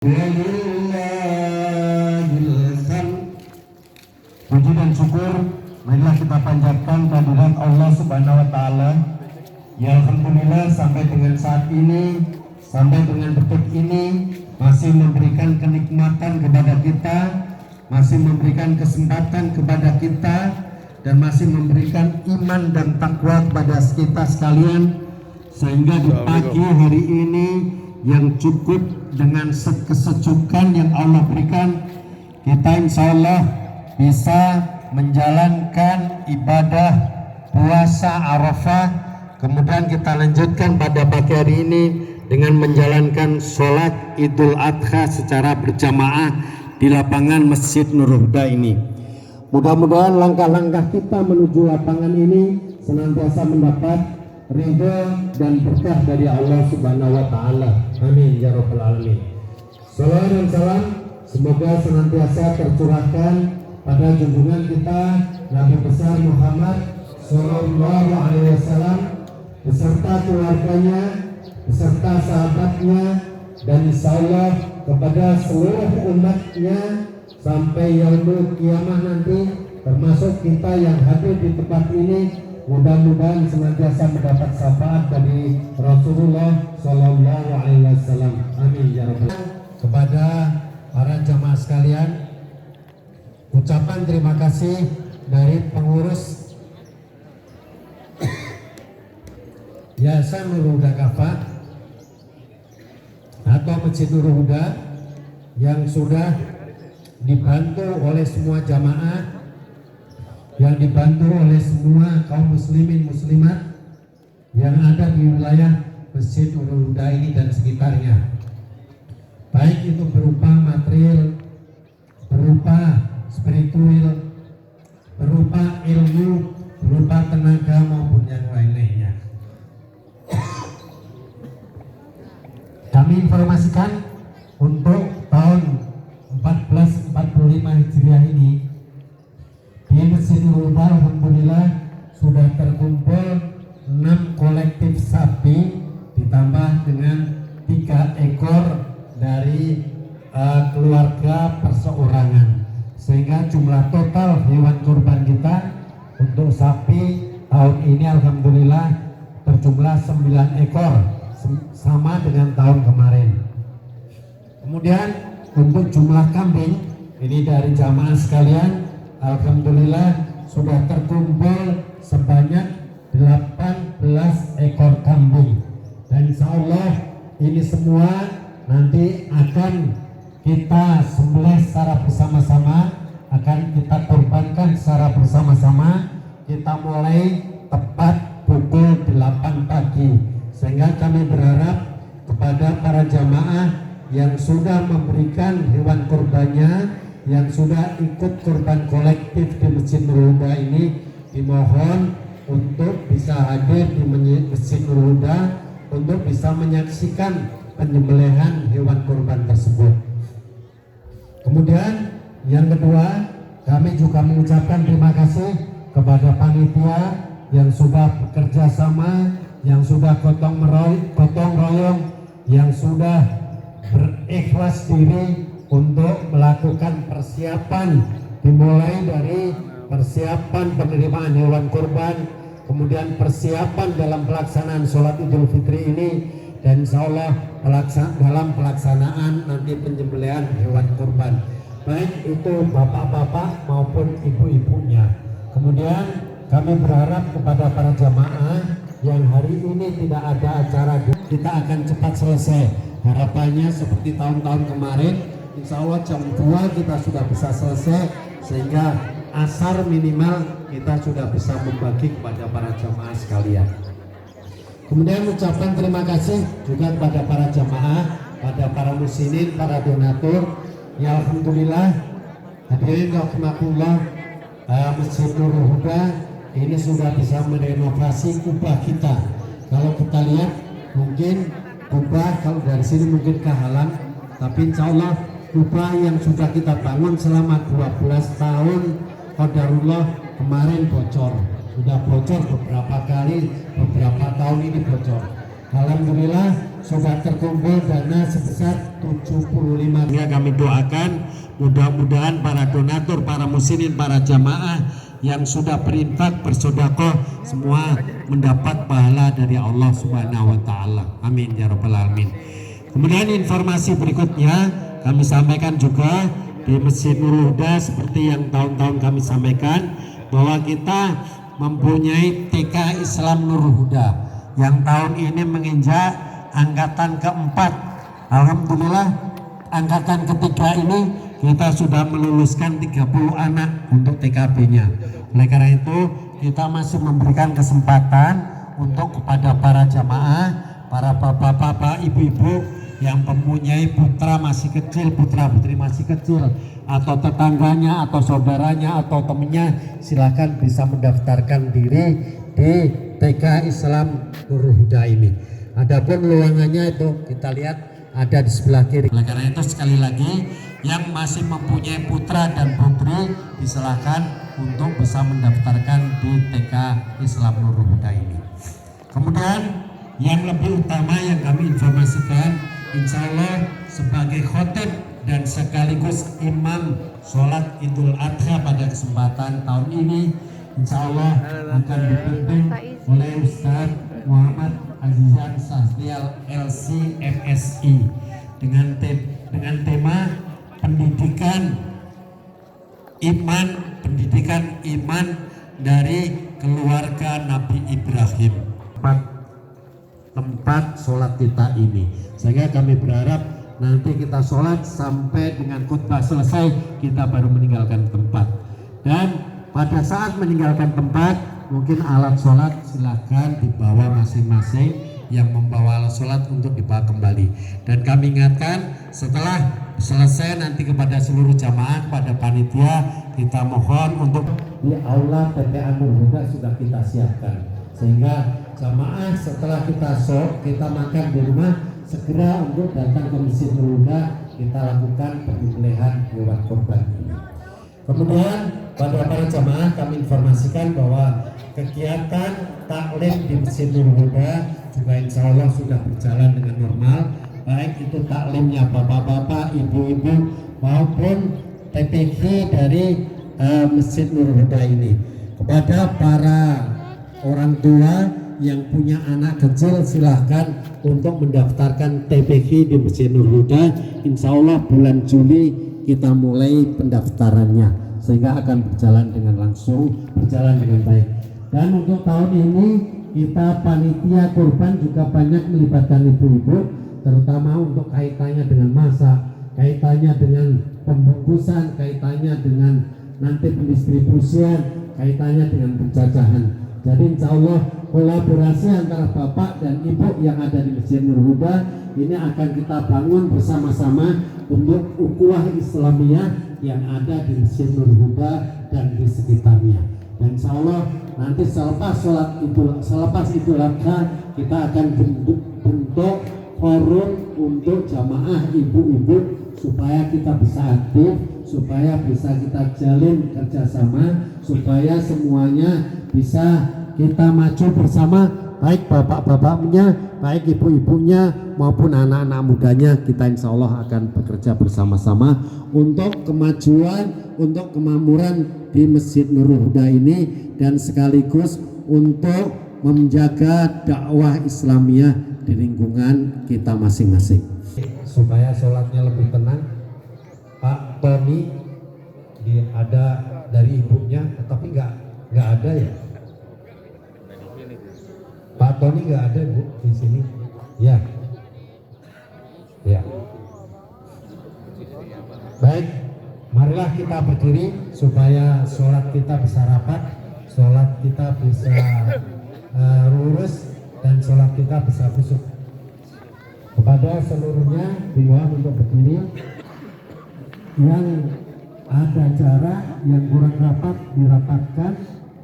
Puji dan syukur marilah kita panjatkan kehadirat Allah Subhanahu wa taala. Ya alhamdulillah sampai dengan saat ini, sampai dengan detik ini masih memberikan kenikmatan kepada kita, masih memberikan kesempatan kepada kita, dan masih memberikan iman dan takwa kepada kita sekalian, sehingga di pagi hari ini yang cukup dengan kesejukan yang Allah berikan, kita insya Allah bisa menjalankan ibadah puasa Arafah. Kemudian kita lanjutkan pada pagi hari ini dengan menjalankan sholat Idul Adha secara berjamaah di lapangan Masjid Nurul Huda ini. Mudah-mudahan langkah-langkah kita menuju lapangan ini senantiasa mendapat ridho dan berkah dari Allah Subhanahu wa taala. Amin ya rabbal alamin. Salawat dan salam semoga senantiasa tercurahkan pada junjungan kita Nabi besar Muhammad sallallahu alaihi wasallam beserta keluarganya, beserta sahabatnya, dan insyaallah kepada seluruh umatnya sampai yaumul kiamah nanti, termasuk kita yang hadir di tempat ini. Mudah-mudahan senantiasa mendapat syafaat dari Rasulullah Sallallahu Alaihi Wasallam. Amin ya rabbal alamin. Kepada para jamaah sekalian, ucapan terima kasih dari pengurus Yayasan Nurul Huda Kafah atau Masjid Nurul Huda yang sudah dibantu oleh semua jamaah, yang dibantu oleh semua kaum muslimin muslimat yang ada di wilayah Masjid Nurul Huda ini dan sekitarnya, baik itu berupa material, berupa spiritual, berupa ilmu, berupa tenaga maupun yang lain-lainnya. Kami informasikan untuk tahun 1445 Hijriah ini di Masjid Nurul Huda alhamdulillah sudah terkumpul 6 kolektif sapi ditambah dengan 3 ekor dari keluarga perseorangan, sehingga jumlah total hewan kurban kita untuk sapi tahun ini alhamdulillah berjumlah 9 ekor, sama dengan tahun kemarin. Kemudian untuk jumlah kambing ini dari jamaah sekalian alhamdulillah sudah terkumpul sebanyak 18 ekor kambing, dan insya Allah ini semua nanti akan kita sembelih secara bersama-sama, akan kita korbankan secara bersama-sama. Kita mulai tepat pukul 8 pagi, sehingga kami berharap kepada para jamaah yang sudah memberikan hewan kurbannya, yang sudah ikut kurban kolektif di Masjid Nurul Huda ini, dimohon untuk bisa hadir di Masjid Nurul Huda untuk bisa menyaksikan penyembelihan hewan kurban tersebut. Kemudian yang kedua, kami juga mengucapkan terima kasih kepada panitia yang sudah bekerja sama, yang sudah gotong royong, yang sudah berikhlas diri untuk melakukan persiapan, dimulai dari persiapan penerimaan hewan kurban, kemudian persiapan dalam pelaksanaan sholat Idul Fitri ini, dan insya Allah dalam pelaksanaan nanti penyembelihan hewan kurban, baik itu bapak-bapak maupun ibu-ibunya. Kemudian kami berharap kepada para jamaah yang hari ini tidak ada acara, kita akan cepat selesai. Harapannya seperti tahun-tahun kemarin, insya Allah jam 2 kita sudah bisa selesai, sehingga asar minimal kita sudah bisa membagi kepada para jamaah sekalian. Kemudian ucapan terima kasih juga kepada para jamaah, pada para muslimin, para donatur. Ya alhamdulillah, hadirin rahimakumullah, Masjid Nurul Huda ini sudah bisa merenovasi kubah kita. Kalau kita lihat mungkin kubah kalau dari sini mungkin kehalang, tapi insya Allah kubah yang sudah kita bangun selama 12 tahun qadarullah kemarin bocor, sudah bocor beberapa kali, beberapa tahun ini bocor. Alhamdulillah sudah terkumpul dana sebesar 75. Ya, kami doakan mudah-mudahan para donatur, para muslimin, para jamaah yang sudah berinfak, bersedekah semua mendapat pahala dari Allah Subhanahu wa taala. Amin ya rabbal alamin. Kemudian informasi berikutnya kami sampaikan juga di Masjid Nurul Huda seperti yang tahun-tahun kami sampaikan bahwa kita mempunyai TK Islam Nurul Huda yang tahun ini menginjak angkatan keempat. Alhamdulillah angkatan ketiga ini kita sudah meluluskan 30 anak untuk TKB-nya. Oleh karena itu kita masih memberikan kesempatan untuk kepada para jamaah, para bapak-bapak, ibu-ibu yang mempunyai putra masih kecil, putra putri masih kecil, atau tetangganya, atau saudaranya, atau temannya, silakan bisa mendaftarkan diri di TK Islam Nurul Huda ini. Adapun ruangannya itu kita lihat ada di sebelah kiri. Oleh karena itu sekali lagi yang masih mempunyai putra dan putri disilahkan untuk bisa mendaftarkan di TK Islam Nurul Huda ini. Kemudian yang lebih utama yang kami informasikan, insya Allah sebagai khotib dan sekaligus imam sholat Idul Adha pada kesempatan tahun ini, insya Allah akan dipimpin oleh Ustadz Muhammad Azizan Sahrial LC MSI dengan tema pendidikan iman dari keluarga Nabi Ibrahim, tempat sholat kita ini. Sehingga kami berharap nanti kita sholat sampai dengan khutbah selesai kita baru meninggalkan tempat. Dan pada saat meninggalkan tempat mungkin alat sholat silakan dibawa masing-masing yang membawa alat sholat untuk dibawa kembali. Dan kami ingatkan setelah selesai nanti kepada seluruh jamaah, kepada panitia kita mohon untuk di aula TPA Nurul Huda sudah kita siapkan, sehingga jamaah setelah kita makan di rumah segera untuk datang ke Masjid Nurul Huda kita lakukan penyembelihan hewan kurban ini. Kemudian pada para jamaah kami informasikan bahwa kegiatan taklim di Masjid Nurul Huda juga insya Allah sudah berjalan dengan normal, baik itu taklimnya bapak-bapak, ibu-ibu maupun TPG dari Masjid Nurul Huda ini. Kepada para orang tua yang punya anak kecil silahkan untuk mendaftarkan TPG di Masjid Nurul Huda. Insya Allah bulan Juli kita mulai pendaftarannya sehingga akan berjalan dengan langsung, berjalan dengan baik. Dan untuk tahun ini kita panitia kurban juga banyak melibatkan ibu-ibu, terutama untuk kaitannya dengan masak, kaitannya dengan pembungkusan, kaitannya dengan nanti pendistribusian, kaitannya dengan penjajahan. Jadi insya Allah kolaborasi antara bapak dan ibu yang ada di Masjid Nurul Huda ini akan kita bangun bersama-sama untuk ukhuwah Islamiyah yang ada di Masjid Nurul Huda dan di sekitarnya. Dan insya Allah nanti selepas Idul Adha kita akan bentuk forum untuk jamaah ibu-ibu supaya kita bisa aktif, supaya bisa kita jalin kerjasama, supaya semuanya bisa kita maju bersama, baik bapak-bapaknya, baik ibu-ibunya maupun anak-anak mudanya. Kita insya Allah akan bekerja bersama-sama untuk kemajuan, untuk kemakmuran di Masjid Nurul Huda ini, dan sekaligus untuk menjaga dakwah Islamiyah di lingkungan kita masing-masing. Supaya sholatnya lebih tenang, Pak Tony ada dari ibunya, tapi nggak ada ya. Pak Tony nggak ada Bu di sini. Ya. Baik, marilah kita berdiri supaya sholat kita bisa rapat, sholat kita bisa lurus, dan sholat kita bisa khusyuk. Kepada seluruhnya dimohon untuk berdiri. Yang ada jarak, yang kurang rapat dirapatkan,